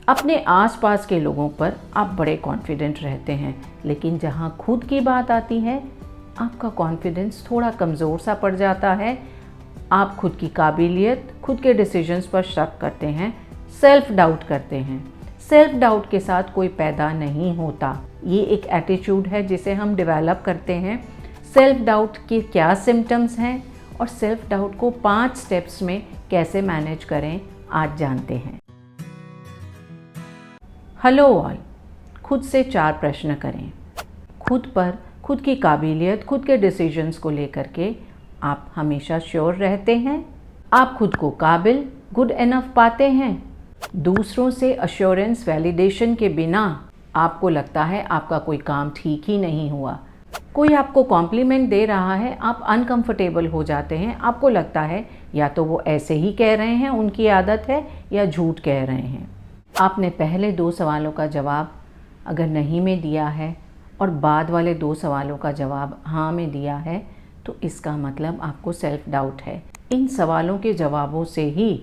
अपने आसपास के लोगों पर आप बड़े कॉन्फिडेंट रहते हैं, लेकिन जहाँ खुद की बात आती है आपका कॉन्फिडेंस थोड़ा कमज़ोर सा पड़ जाता है। आप खुद की काबिलियत, खुद के डिसीजंस पर शक करते हैं, सेल्फ डाउट करते हैं। सेल्फ डाउट के साथ कोई पैदा नहीं होता, ये एक एटीट्यूड है जिसे हम डेवलप करते हैं। सेल्फ डाउट के क्या सिम्टम्स हैं और सेल्फ डाउट को 5 स्टेप्स में कैसे मैनेज करें, आज जानते हैं। हेलो ऑल, खुद से 4 प्रश्न करें। खुद पर, खुद की काबिलियत, खुद के डिसीजंस को लेकर के आप हमेशा श्योर रहते हैं? आप खुद को काबिल, गुड इनफ पाते हैं? दूसरों से अश्योरेंस, वैलिडेशन के बिना आपको लगता है आपका कोई काम ठीक ही नहीं हुआ। कोई आपको कॉम्प्लीमेंट दे रहा है, आप अनकंफर्टेबल हो जाते हैं। आपको लगता है या तो वो ऐसे ही कह रहे हैं, उनकी आदत है, या झूठ कह रहे हैं। आपने पहले 2 सवालों का जवाब अगर नहीं में दिया है और बाद वाले 2 सवालों का जवाब हाँ में दिया है, तो इसका मतलब आपको सेल्फ डाउट है। इन सवालों के जवाबों से ही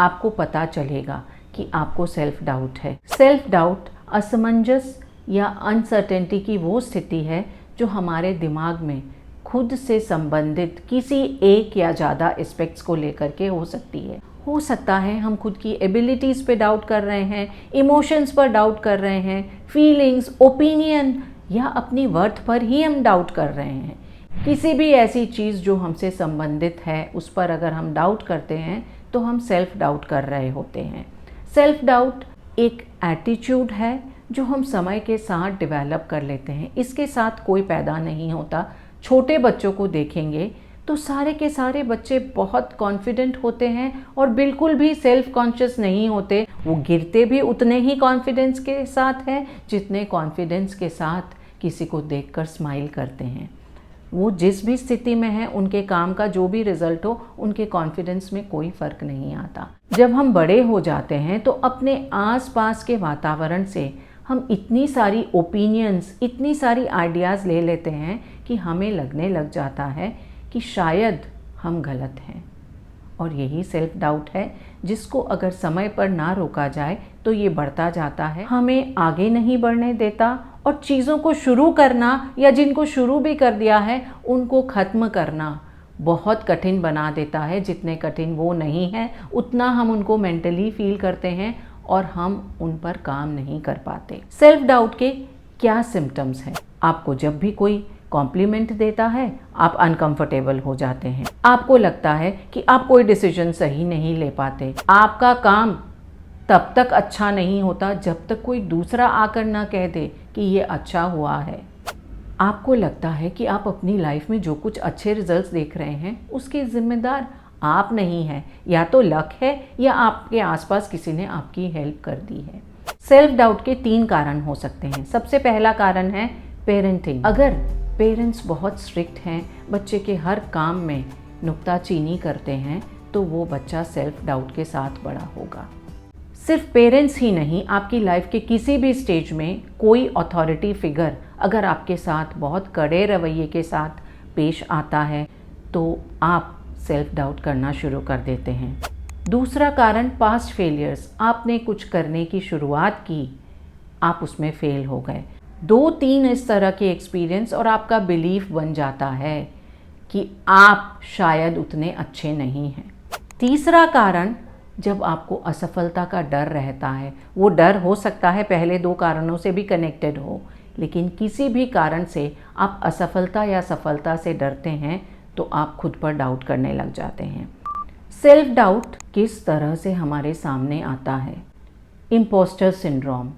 आपको पता चलेगा कि आपको सेल्फ डाउट है। सेल्फ डाउट असमंजस या अनसर्टेनिटी की वो स्थिति है जो हमारे दिमाग में खुद से संबंधित किसी एक या ज़्यादा एस्पेक्ट्स को लेकर के हो सकती है। हो सकता है हम खुद की एबिलिटीज़ पे डाउट कर रहे हैं, इमोशंस पर डाउट कर रहे हैं, फीलिंग्स, ओपिनियन या अपनी वर्थ पर ही हम डाउट कर रहे हैं। किसी भी ऐसी चीज़ जो हमसे संबंधित है उस पर अगर हम डाउट करते हैं तो हम सेल्फ डाउट कर रहे होते हैं। सेल्फ डाउट एक एटीट्यूड है जो हम समय के साथ डेवलप कर लेते हैं। इसके साथ कोई पैदा नहीं होता। छोटे बच्चों को देखेंगे तो सारे के सारे बच्चे बहुत कॉन्फिडेंट होते हैं और बिल्कुल भी सेल्फ कॉन्शियस नहीं होते। वो गिरते भी उतने ही कॉन्फिडेंस के साथ हैं जितने कॉन्फिडेंस के साथ किसी को देखकर स्माइल करते हैं। वो जिस भी स्थिति में है, उनके काम का जो भी रिजल्ट हो, उनके कॉन्फिडेंस में कोई फ़र्क नहीं आता। जब हम बड़े हो जाते हैं तो अपने आसपास के वातावरण से हम इतनी सारी ओपिनियंस, इतनी सारी आइडियाज़ ले लेते हैं कि हमें लगने लग जाता है कि शायद हम गलत हैं। और यही सेल्फ डाउट है जिसको अगर समय पर ना रोका जाए तो ये बढ़ता जाता है, हमें आगे नहीं बढ़ने देता और चीज़ों को शुरू करना या जिनको शुरू भी कर दिया है उनको ख़त्म करना बहुत कठिन बना देता है। जितने कठिन वो नहीं है उतना हम उनको मेंटली फील करते हैं और हम उन पर काम नहीं कर पाते। सेल्फ डाउट के क्या सिम्टम्स हैं? आपको जब भी कोई कॉम्प्लीमेंट देता है आप अनकंफर्टेबल हो जाते हैं। आपको लगता है कि आप कोई डिसीजन सही नहीं ले पाते। आपका काम तब तक अच्छा नहीं होता जब तक कोई दूसरा आकर ना कह दे कि ये अच्छा हुआ है। आपको लगता है कि आप अपनी लाइफ में जो कुछ अच्छे रिजल्ट्स देख रहे हैं उसके जिम्मेदार आप नहीं हैं, या तो लक है या आपके आसपास किसी ने आपकी हेल्प कर दी है। सेल्फ डाउट के 3 कारण हो सकते हैं। सबसे पहला कारण है पेरेंटिंग। अगर पेरेंट्स बहुत स्ट्रिक्ट हैं, बच्चे के हर काम में नुक्ताचीनी करते हैं, तो वो बच्चा सेल्फ डाउट के साथ बड़ा होगा। सिर्फ पेरेंट्स ही नहीं, आपकी लाइफ के किसी भी स्टेज में कोई अथॉरिटी फिगर अगर आपके साथ बहुत कड़े रवैये के साथ पेश आता है तो आप सेल्फ डाउट करना शुरू कर देते हैं। दूसरा कारण पास्ट फेलियर्स। आपने कुछ करने की शुरुआत की, आप उसमें फेल हो गए। 2-3 इस तरह के एक्सपीरियंस और आपका बिलीफ बन जाता है कि आप शायद उतने अच्छे नहीं हैं। तीसरा कारण, जब आपको असफलता का डर रहता है। वो डर हो सकता है पहले 2 कारणों से भी कनेक्टेड हो, लेकिन किसी भी कारण से आप असफलता या सफलता से डरते हैं तो आप खुद पर डाउट करने लग जाते हैं। सेल्फ डाउट किस तरह से हमारे सामने आता है? Impostor syndrome.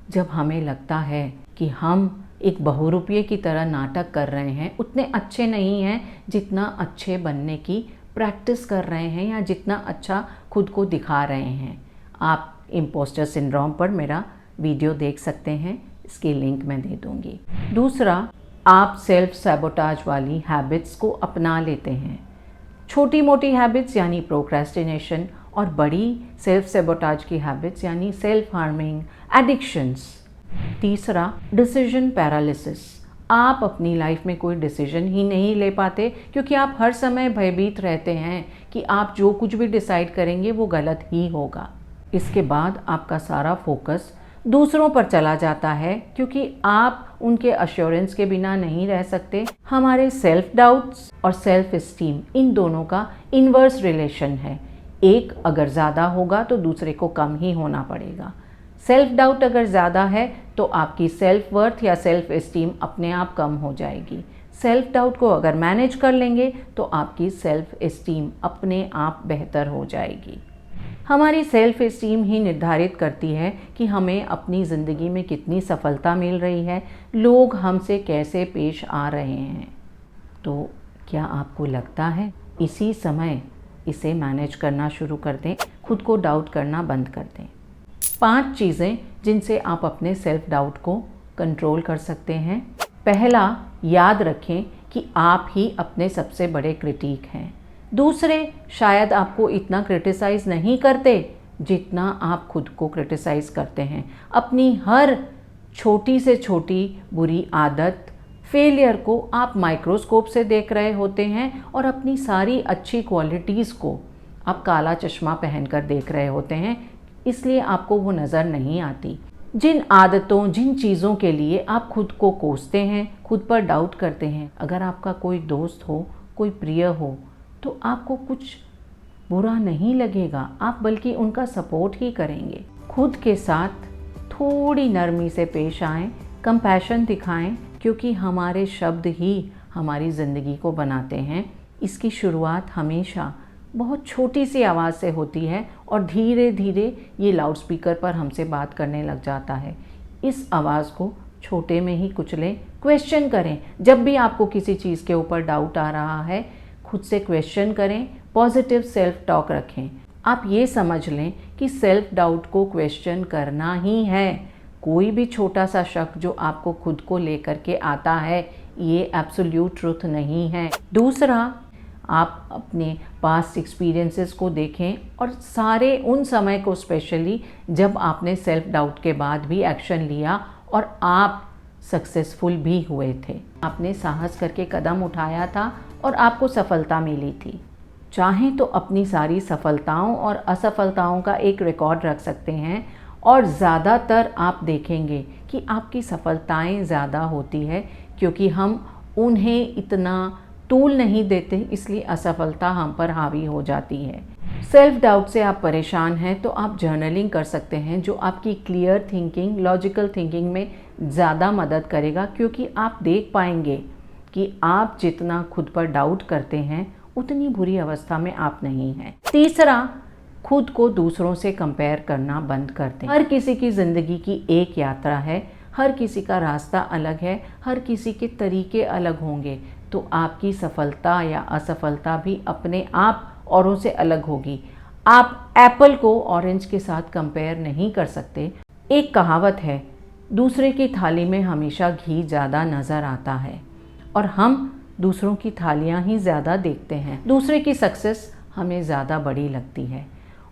जब हमें लगता है कि हम एक बहुरूपिये की तरह नाटक कर रहे हैं, उतने अच्छे नहीं हैं जितना अच्छे बनने की प्रैक्टिस कर रहे हैं या जितना अच्छा खुद को दिखा रहे हैं। आप इम्पोस्टर सिंड्रोम पर मेरा वीडियो देख सकते हैं, इसकी लिंक मैं दे दूँगी। दूसरा, आप सेल्फ सैबोटाज वाली हैबिट्स को अपना लेते हैं। छोटी मोटी हैबिट्स यानी प्रोक्रेस्टिनेशन और बड़ी सेल्फ सैबोटाज की हैबिट्स यानी सेल्फ हार्मिंग, एडिक्शंस। तीसरा, डिसीजन पैरालिसिस। आप अपनी लाइफ में कोई डिसीजन ही नहीं ले पाते क्योंकि आप हर समय भयभीत रहते हैं कि आप जो कुछ भी डिसाइड करेंगे वो गलत ही होगा। इसके बाद आपका सारा फोकस दूसरों पर चला जाता है, क्योंकि आप उनके अश्योरेंस के बिना नहीं रह सकते। हमारे सेल्फ डाउट्स और सेल्फ इस्टीम, इन दोनों का इन्वर्स रिलेशन है। एक अगर ज़्यादा होगा तो दूसरे को कम ही होना पड़ेगा। सेल्फ डाउट अगर ज़्यादा है तो आपकी सेल्फ वर्थ या सेल्फ इस्टीम अपने आप कम हो जाएगी। सेल्फ डाउट को अगर मैनेज कर लेंगे तो आपकी सेल्फ इस्टीम अपने आप बेहतर हो जाएगी। हमारी सेल्फ इस्टीम ही निर्धारित करती है कि हमें अपनी ज़िंदगी में कितनी सफलता मिल रही है, लोग हमसे कैसे पेश आ रहे हैं। तो क्या आपको लगता है इसी समय इसे मैनेज करना शुरू कर दें, खुद को डाउट करना बंद कर दें। 5 चीज़ें जिनसे आप अपने सेल्फ डाउट को कंट्रोल कर सकते हैं। पहला, याद रखें कि आप ही अपने सबसे बड़े क्रिटिक हैं। दूसरे शायद आपको इतना क्रिटिसाइज़ नहीं करते जितना आप खुद को क्रिटिसाइज़ करते हैं। अपनी हर छोटी से छोटी बुरी आदत, फेलियर को आप माइक्रोस्कोप से देख रहे होते हैं और अपनी सारी अच्छी क्वालिटीज़ को आप काला चश्मा पहनकर देख रहे होते हैं, इसलिए आपको वो नज़र नहीं आती। जिन आदतों, जिन चीज़ों के लिए आप खुद को कोसते हैं, खुद पर डाउट करते हैं, अगर आपका कोई दोस्त हो, कोई प्रिय हो, तो आपको कुछ बुरा नहीं लगेगा, आप बल्कि उनका सपोर्ट ही करेंगे। खुद के साथ थोड़ी नरमी से पेश आएं, कंपैशन दिखाएं, क्योंकि हमारे शब्द ही हमारी ज़िंदगी को बनाते हैं। इसकी शुरुआत हमेशा बहुत छोटी सी आवाज़ से होती है और धीरे धीरे ये लाउडस्पीकर पर हमसे बात करने लग जाता है। इस आवाज़ को छोटे में ही कुचलें, क्वेश्चन करें। जब भी आपको किसी चीज़ के ऊपर डाउट आ रहा है, खुद से क्वेश्चन करें, पॉजिटिव सेल्फ टॉक रखें। आप ये समझ लें कि सेल्फ डाउट को क्वेश्चन करना ही है। कोई भी छोटा सा शक जो आपको खुद को लेकर के आता है, ये एब्सोल्यूट ट्रुथ नहीं है। दूसरा, आप अपने पास्ट एक्सपीरियंसेस को देखें और सारे उन समय को, स्पेशली जब आपने सेल्फ डाउट के बाद भी एक्शन लिया और आप सक्सेसफुल भी हुए थे। आपने साहस करके कदम उठाया था और आपको सफलता मिली थी। चाहें तो अपनी सारी सफलताओं और असफलताओं का एक रिकॉर्ड रख सकते हैं और ज़्यादातर आप देखेंगे कि आपकी सफलताएं ज़्यादा होती है, क्योंकि हम उन्हें इतना तूल नहीं देते, इसलिए असफलता हम पर हावी हो जाती है। सेल्फ डाउट से आप परेशान हैं तो आप जर्नलिंग कर सकते हैं, जो आपकी क्लियर थिंकिंग, लॉजिकल थिंकिंग में ज़्यादा मदद करेगा, क्योंकि आप देख पाएंगे कि आप जितना खुद पर डाउट करते हैं उतनी बुरी अवस्था में आप नहीं हैं। तीसरा, खुद को दूसरों से कंपेयर करना बंद कर दें। हर किसी की ज़िंदगी की एक यात्रा है, हर किसी का रास्ता अलग है, हर किसी के तरीके अलग होंगे, तो आपकी सफलता या असफलता भी अपने आप औरों से अलग होगी। आप एप्पल को ऑरेंज के साथ कंपेयर नहीं कर सकते। एक कहावत है, दूसरे की थाली में हमेशा घी ज़्यादा नज़र आता है, और हम दूसरों की थालियाँ ही ज़्यादा देखते हैं। दूसरे की सक्सेस हमें ज़्यादा बड़ी लगती है,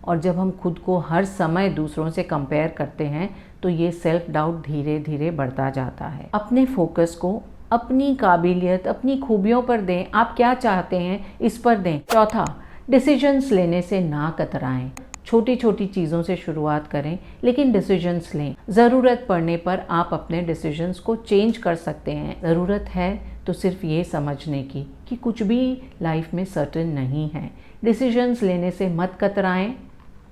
और जब हम खुद को हर समय दूसरों से कंपेयर करते हैं तो ये सेल्फ डाउट धीरे धीरे बढ़ता जाता है। अपने फोकस को अपनी काबिलियत, अपनी खूबियों पर दें। आप क्या चाहते हैं इस पर दें। चौथा, डिसीजंस लेने से ना कतराएं। छोटी छोटी चीज़ों से शुरुआत करें, लेकिन डिसीजंस लें। ज़रूरत पड़ने पर आप अपने डिसीजंस को चेंज कर सकते हैं। ज़रूरत है तो सिर्फ ये समझने की कि कुछ भी लाइफ में सर्टेन नहीं है। डिसीजंस लेने से मत कतराएं।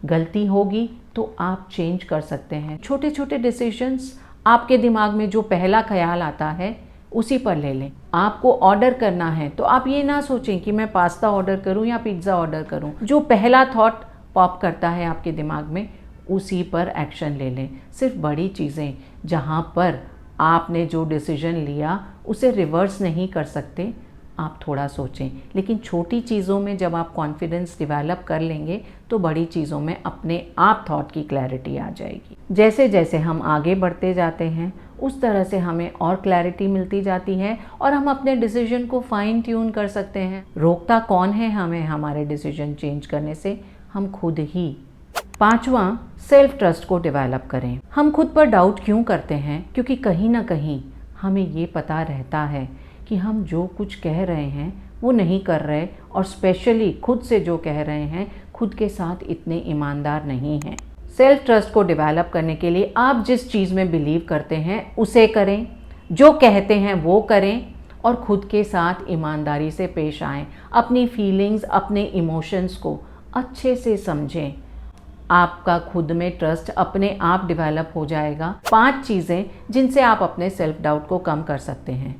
गलती होगी तो आप चेंज कर सकते हैं। छोटे छोटे डिसीजंस, आपके दिमाग में जो पहला ख्याल आता है उसी पर ले लें। आपको ऑर्डर करना है तो आप ये ना सोचें कि मैं पास्ता ऑर्डर करूं या पिज़्ज़ा ऑर्डर करूं। जो पहला थॉट पॉप करता है आपके दिमाग में, उसी पर एक्शन ले लें। सिर्फ बड़ी चीज़ें जहां पर आपने जो डिसीजन लिया उसे रिवर्स नहीं कर सकते, आप थोड़ा सोचें। लेकिन छोटी चीज़ों में जब आप कॉन्फिडेंस डेवलप कर लेंगे तो बड़ी चीज़ों में अपने आप थॉट की क्लैरिटी आ जाएगी। जैसे जैसे हम आगे बढ़ते जाते हैं उस तरह से हमें और क्लैरिटी मिलती जाती है और हम अपने डिसीजन को फाइन ट्यून कर सकते हैं। रोकता कौन है हमें हमारे डिसीजन चेंज करने से? हम खुद ही। पांचवा, सेल्फ ट्रस्ट को डेवलप करें। हम खुद पर डाउट क्यों करते हैं? क्योंकि कहीं ना कहीं हमें ये पता रहता है कि हम जो कुछ कह रहे हैं वो नहीं कर रहे, और स्पेशली खुद से जो कह रहे हैं खुद के साथ इतने ईमानदार नहीं हैं। सेल्फ ट्रस्ट को डेवलप करने के लिए आप जिस चीज़ में बिलीव करते हैं उसे करें, जो कहते हैं वो करें और खुद के साथ ईमानदारी से पेश आएं। अपनी फीलिंग्स, अपने इमोशंस को अच्छे से समझें। आपका खुद में ट्रस्ट अपने आप डेवलप हो जाएगा। 5 चीज़ें जिनसे आप अपने सेल्फ डाउट को कम कर सकते हैं।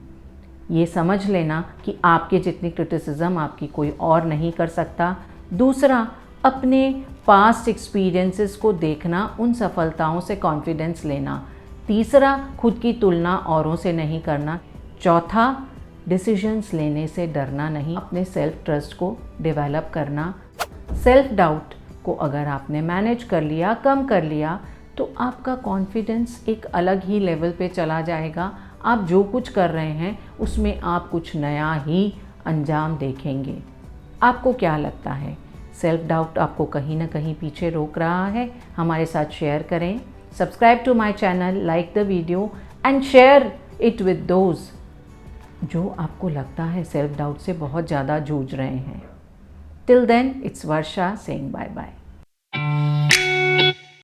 ये समझ लेना कि आपके जितनी क्रिटिसिज्म आपकी कोई और नहीं कर सकता। दूसरा, अपने पास्ट एक्सपीरियंसेस को देखना, उन सफलताओं से कॉन्फिडेंस लेना। तीसरा, खुद की तुलना औरों से नहीं करना। चौथा, डिसीजंस लेने से डरना नहीं, अपने सेल्फ ट्रस्ट को डेवलप करना। सेल्फ डाउट को अगर आपने मैनेज कर लिया, कम कर लिया, तो आपका कॉन्फिडेंस एक अलग ही लेवल पे चला जाएगा। आप जो कुछ कर रहे हैं उसमें आप कुछ नया ही अंजाम देखेंगे। आपको क्या लगता है, सेल्फ डाउट आपको कहीं ना कहीं पीछे रोक रहा है? हमारे साथ शेयर करें। Subscribe to my channel, like the video and share it with those जो आपको लगता है सेल्फ डाउट से बहुत ज़्यादा जूझ रहे हैं। Till then, it's Varsha saying bye bye.